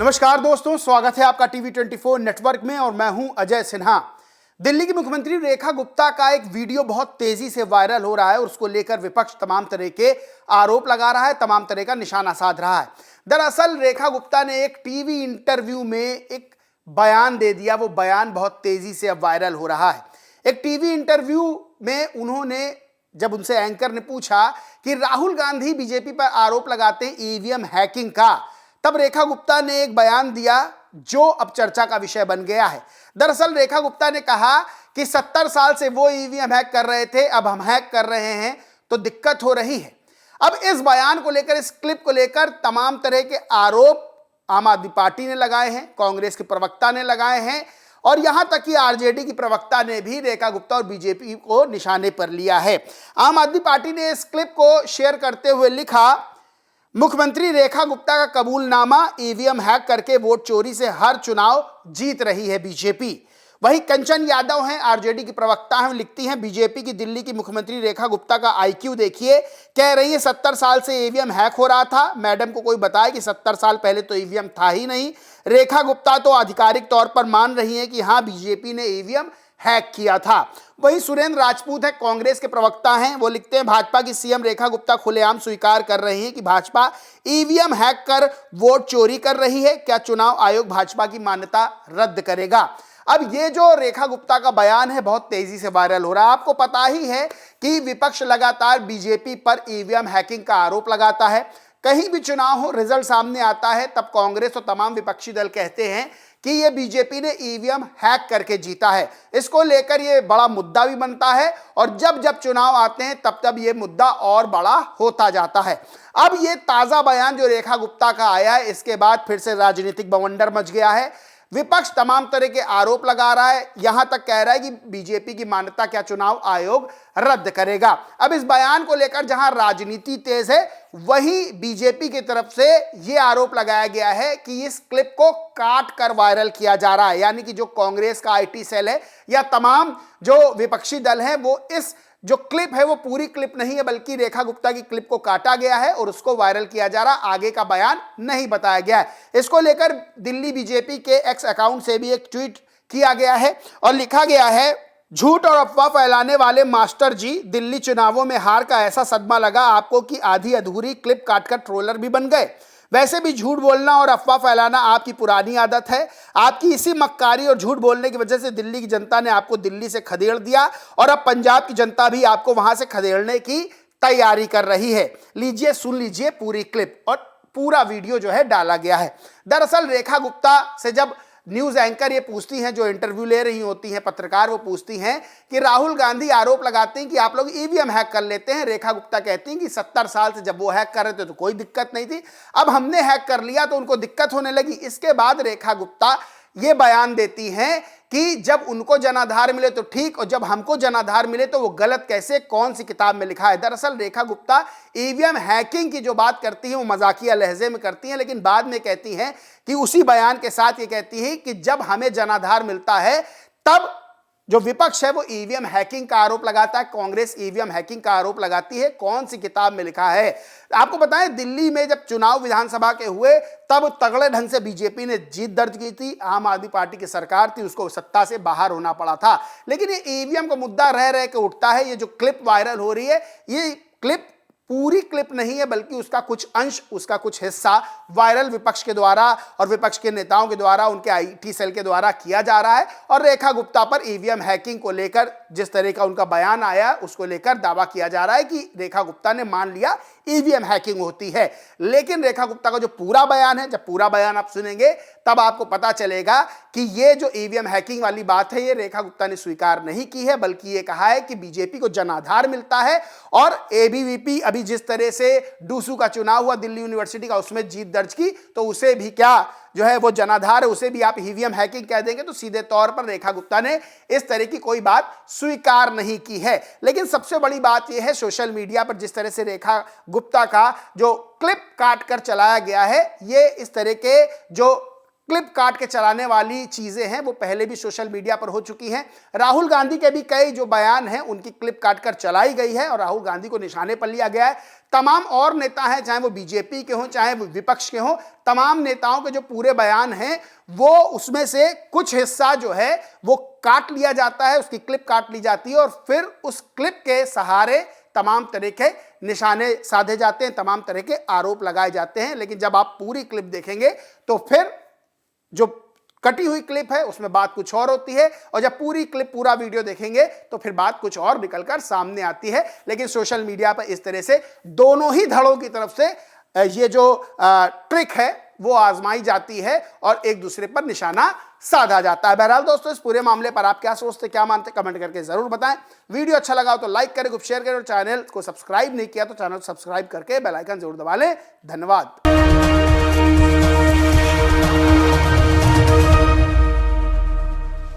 नमस्कार दोस्तों, स्वागत है आपका टीवी 24 नेटवर्क में और मैं हूं अजय सिन्हा। दिल्ली की मुख्यमंत्री रेखा गुप्ता का एक वीडियो बहुत तेजी से वायरल हो रहा है और उसको लेकर विपक्ष तमाम तरह के आरोप लगा रहा है, तमाम तरह का निशाना साध रहा है। दरअसल रेखा गुप्ता ने एक टीवी इंटरव्यू में एक बयान दे दिया। वो बयान बहुत तेजी से अब वायरल हो रहा है। एक टीवी इंटरव्यू में उन्होंने, जब उनसे एंकर ने पूछा कि राहुल गांधी बीजेपी पर आरोप लगाते हैं ईवीएम हैकिंग का, तब रेखा गुप्ता ने एक बयान दिया जो अब चर्चा का विषय बन गया है। दरअसल रेखा गुप्ता ने कहा कि 70 साल से वो ईवीएम हैक कर रहे थे, अब हम हैक कर रहे हैं तो दिक्कत हो रही है। अब इस बयान को लेकर, इस क्लिप को लेकर तमाम तरह के आरोप आम आदमी पार्टी ने लगाए हैं, कांग्रेस के प्रवक्ता ने लगाए हैं और यहां तक कि आरजेडी की प्रवक्ता ने भी रेखा गुप्ता और बीजेपी को निशाने पर लिया है। आम आदमी पार्टी ने इस क्लिप को शेयर करते हुए लिखा, मुख्यमंत्री रेखा गुप्ता का कबूलनामा, ईवीएम हैक करके वोट चोरी से हर चुनाव जीत रही है बीजेपी। वहीं कंचन यादव हैं, आरजेडी की प्रवक्ता हैं, लिखती हैं बीजेपी की दिल्ली की मुख्यमंत्री रेखा गुप्ता का आईक्यू देखिए, कह रही है 70 साल से ईवीएम हैक हो रहा था। मैडम को कोई बताए कि 70 साल पहले तो ईवीएम था ही नहीं। रेखा गुप्ता तो आधिकारिक तौर पर मान रही है कि हाँ, बीजेपी ने ईवीएम हैक किया था। वहीं सुरेंद्र राजपूत है, कांग्रेस के प्रवक्ता हैं, वो लिखते हैं भाजपा की सीएम रेखा गुप्ता खुलेआम स्वीकार कर रही हैं कि भाजपा ईवीएम हैक कर वोट चोरी कर रही है। क्या चुनाव आयोग भाजपा की मान्यता रद्द करेगा? अब ये जो रेखा गुप्ता का बयान है बहुत तेजी से वायरल हो रहा है। आपको पता ही है कि विपक्ष लगातार बीजेपी पर ईवीएम हैकिंग का आरोप लगाता है। कहीं भी चुनाव हो, रिजल्ट सामने आता है, तब कांग्रेस और तमाम विपक्षी दल कहते हैं कि ये बीजेपी ने ईवीएम हैक करके जीता है। इसको लेकर ये बड़ा मुद्दा भी बनता है और जब जब चुनाव आते हैं तब तब ये मुद्दा और बड़ा होता जाता है। अब ये ताजा बयान जो रेखा गुप्ता का आया है, इसके बाद फिर से राजनीतिक बवंडर मच गया है। विपक्ष तमाम तरह के आरोप लगा रहा है, यहां तक कह रहा है कि बीजेपी की मान्यता क्या चुनाव आयोग रद्द करेगा। अब इस बयान को लेकर जहां राजनीति तेज है, वहीं बीजेपी की तरफ से यह आरोप लगाया गया है कि इस क्लिप को काट कर वायरल किया जा रहा है। यानी कि जो कांग्रेस का आईटी सेल है या तमाम जो विपक्षी दल हैं, वो इस जो क्लिप है वो पूरी क्लिप नहीं है, बल्कि रेखा गुप्ता की क्लिप को काटा गया है और उसको वायरल किया जा रहा, आगे का बयान नहीं बताया गया है। इसको लेकर दिल्ली बीजेपी के एक्स अकाउंट से भी एक ट्वीट किया गया है और लिखा गया है, झूठ और अफवाह फैलाने वाले मास्टर जी, दिल्ली चुनावों में हार का ऐसा सदमा लगा आपको कि आधी अधूरी क्लिप काटकर ट्रोलर भी बन गए। वैसे भी झूठ बोलना और अफवाह फैलाना आपकी पुरानी आदत है। आपकी इसी मक्कारी और झूठ बोलने की वजह से दिल्ली की जनता ने आपको दिल्ली से खदेड़ दिया और अब पंजाब की जनता भी आपको वहां से खदेड़ने की तैयारी कर रही है। लीजिए, सुन लीजिए पूरी क्लिप और पूरा वीडियो जो है डाला गया है। दरअसल रेखा गुप्ता से जब न्यूज एंकर ये पूछती हैं, जो इंटरव्यू ले रही होती हैं पत्रकार, वो पूछती हैं कि राहुल गांधी आरोप लगाते हैं कि आप लोग ईवीएम हैक कर लेते हैं। रेखा गुप्ता कहती हैं कि 70 साल से जब वो हैक कर रहे थे तो कोई दिक्कत नहीं थी, अब हमने हैक कर लिया तो उनको दिक्कत होने लगी। इसके बाद रेखा गुप्ता ये बयान देती हैं कि जब उनको जनाधार मिले तो ठीक, और जब हमको जनाधार मिले तो वो गलत कैसे, कौन सी किताब में लिखा है। दरअसल रेखा गुप्ता ईवीएम हैकिंग की जो बात करती है वो मजाकिया लहजे में करती हैं, लेकिन बाद में कहती हैं कि उसी बयान के साथ ये कहती है कि जब हमें जनाधार मिलता है तब जो विपक्ष है वो ईवीएम हैकिंग का आरोप लगाता है, कांग्रेस ईवीएम हैकिंग का आरोप लगाती है। कौन सी किताब में लिखा है? आपको बताएं, दिल्ली में जब चुनाव विधानसभा के हुए तब तगड़े ढंग से बीजेपी ने जीत दर्ज की थी। आम आदमी पार्टी की सरकार थी, उसको सत्ता से बाहर होना पड़ा था। लेकिन ये ईवीएम का मुद्दा रह रह के उठता है। ये जो क्लिप वायरल हो रही है, ये क्लिप पूरी क्लिप नहीं है, बल्कि उसका कुछ अंश, उसका कुछ हिस्सा वायरल विपक्ष के द्वारा और विपक्ष के नेताओं के द्वारा, उनके आईटी सेल के द्वारा किया जा रहा है। और रेखा गुप्ता पर ईवीएम हैकिंग को लेकर जिस तरह का उनका बयान आया, उसको लेकर दावा किया जा रहा है कि रेखा गुप्ता ने मान लिया ईवीएम हैकिंग होती है। लेकिन रेखा गुप्ता का जो पूरा बयान है, जब पूरा बयान आप सुनेंगे तब आपको पता चलेगा कि ये जो ईवीएम हैकिंग वाली बात है, ये रेखा गुप्ता ने स्वीकार नहीं की है, बल्कि ये कहा है कि बीजेपी को जनाधार मिलता है और एबीवीपी अभी जिस तरह से डूसू का चुनाव हुआ दिल्ली यूनिवर्सिटी का, उसमें जीत दर्ज की, तो उसे भी क्या जो है वो जनाधार है, उसे भी आप ईवीएम हैकिंग कह देंगे। तो सीधे तौर पर रेखा गुप्ता ने इस तरह की कोई बात स्वीकार नहीं की है। लेकिन सबसे बड़ी बात यह है, सोशल मीडिया पर जिस तरह से रेखा गुप्ता का जो क्लिप काट कर चलाया गया है, ये इस तरह के जो क्लिप काट के चलाने वाली चीजें हैं वो पहले भी सोशल मीडिया पर हो चुकी हैं। राहुल गांधी के भी कई जो बयान हैं उनकी क्लिप काटकर चलाई गई है और राहुल गांधी को निशाने पर लिया गया है। तमाम और नेता हैं, चाहे वो बीजेपी के हों चाहे वो विपक्ष के हों, तमाम नेताओं के जो पूरे बयान हैं वो उसमें से कुछ हिस्सा जो है वो काट लिया जाता है, उसकी क्लिप काट ली जाती है और फिर उस क्लिप के सहारे तमाम तरह के निशाने साधे जाते हैं, तमाम तरह के आरोप लगाए जाते हैं। लेकिन जब आप पूरी क्लिप देखेंगे तो फिर जो कटी हुई क्लिप है उसमें बात कुछ और होती है और जब पूरी क्लिप पूरा वीडियो देखेंगे तो फिर बात कुछ और निकलकर सामने आती है। लेकिन सोशल मीडिया पर इस तरह से दोनों ही धड़ों की तरफ से ये जो ट्रिक है वो आजमाई जाती है और एक दूसरे पर निशाना साधा जाता है। बहरहाल दोस्तों, इस पूरे मामले पर आप क्या सोचते, क्या मानते, कमेंट करके जरूर बताएं। वीडियो अच्छा लगा हो तो लाइक करें, शेयर करें और चैनल को सब्सक्राइब नहीं किया तो चैनल को सब्सक्राइब करके बेल आइकन जरूर दबा लें। धन्यवाद।